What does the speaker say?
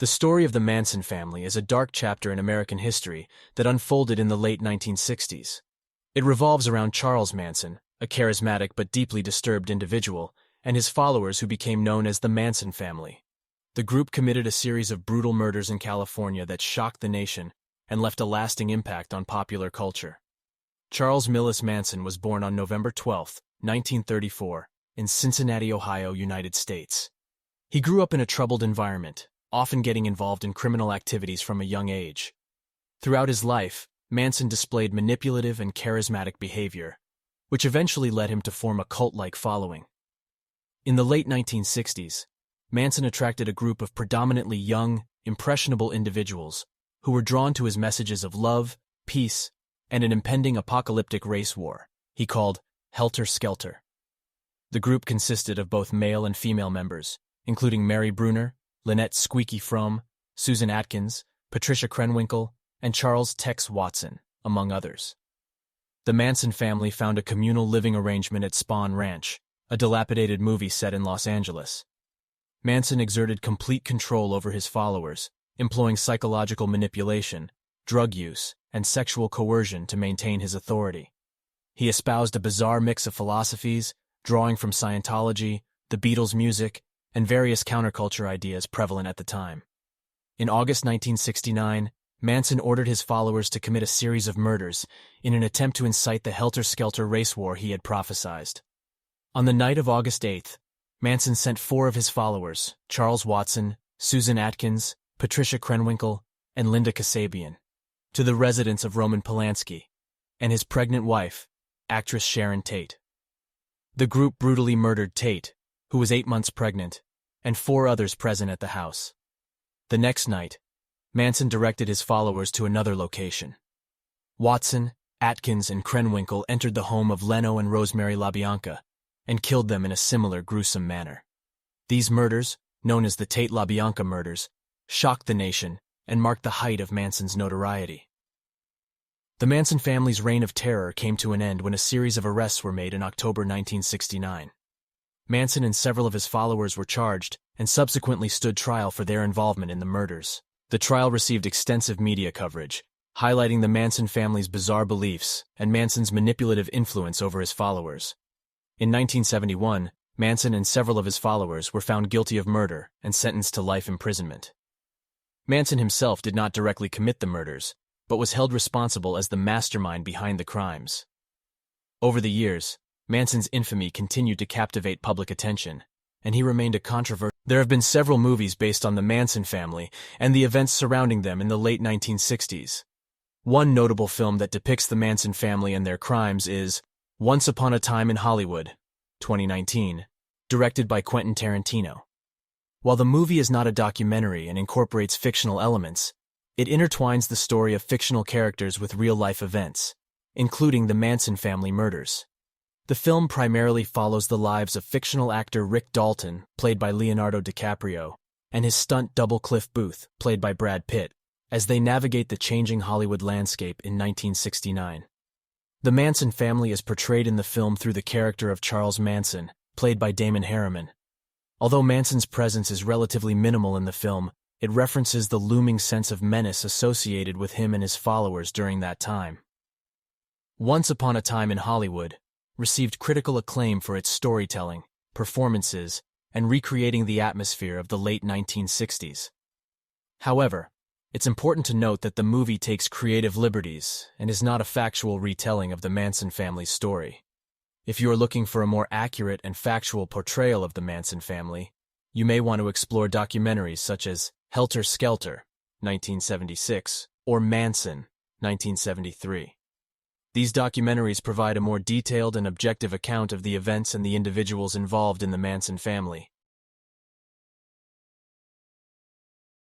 The story of the Manson family is a dark chapter in American history that unfolded in the late 1960s. It revolves around Charles Manson, a charismatic but deeply disturbed individual, and his followers who became known as the Manson family. The group committed a series of brutal murders in California that shocked the nation and left a lasting impact on popular culture. Charles Millis Manson was born on November 12, 1934, in Cincinnati, Ohio, United States. He grew up in a troubled environment, often getting involved in criminal activities from a young age. Throughout his life, Manson displayed manipulative and charismatic behavior, which eventually led him to form a cult-like following. In the late 1960s, Manson attracted a group of predominantly young, impressionable individuals who were drawn to his messages of love, peace, and an impending apocalyptic race war he called Helter Skelter. The group consisted of both male and female members, including Mary Bruner, Lynette Squeaky Fromm, Susan Atkins, Patricia Krenwinkel, and Charles Tex Watson, among others. The Manson family found a communal living arrangement at Spahn Ranch, a dilapidated movie set in Los Angeles. Manson exerted complete control over his followers, employing psychological manipulation, drug use, and sexual coercion to maintain his authority. He espoused a bizarre mix of philosophies, drawing from Scientology, the Beatles' music, and various counterculture ideas prevalent at the time. In August 1969, Manson ordered his followers to commit a series of murders in an attempt to incite the helter-skelter race war he had prophesied. On the night of August 8th, Manson sent 4 of his followers, Charles Watson, Susan Atkins, Patricia Krenwinkel, and Linda Kasabian, to the residence of Roman Polanski and his pregnant wife, actress Sharon Tate. The group brutally murdered Tate, who was 8 months pregnant, and 4 others present at the house. The next night, Manson directed his followers to another location. Watson, Atkins, and Krenwinkel entered the home of Leno and Rosemary LaBianca and killed them in a similar gruesome manner. These murders, known as the Tate-LaBianca murders, shocked the nation and marked the height of Manson's notoriety. The Manson family's reign of terror came to an end when a series of arrests were made in October 1969. Manson and several of his followers were charged and subsequently stood trial for their involvement in the murders. The trial received extensive media coverage, highlighting the Manson family's bizarre beliefs and Manson's manipulative influence over his followers. In 1971, Manson and several of his followers were found guilty of murder and sentenced to life imprisonment. Manson himself did not directly commit the murders, but was held responsible as the mastermind behind the crimes. Over the years, Manson's infamy continued to captivate public attention, and he remained a controversial. There have been several movies based on the Manson family and the events surrounding them in the late 1960s. One notable film that depicts the Manson family and their crimes is Once Upon a Time in Hollywood, 2019, directed by Quentin Tarantino. While the movie is not a documentary and incorporates fictional elements, it intertwines the story of fictional characters with real-life events, including the Manson family murders. The film primarily follows the lives of fictional actor Rick Dalton, played by Leonardo DiCaprio, and his stunt double Cliff Booth, played by Brad Pitt, as they navigate the changing Hollywood landscape in 1969. The Manson family is portrayed in the film through the character of Charles Manson, played by Damon Harriman. Although Manson's presence is relatively minimal in the film, it references the looming sense of menace associated with him and his followers during that time. Once Upon a Time in Hollywood received critical acclaim for its storytelling, performances, and recreating the atmosphere of the late 1960s. However, it's important to note that the movie takes creative liberties and is not a factual retelling of the Manson family's story. If you are looking for a more accurate and factual portrayal of the Manson family, you may want to explore documentaries such as Helter Skelter, 1976, or Manson, 1973. These documentaries provide a more detailed and objective account of the events and the individuals involved in the Manson family,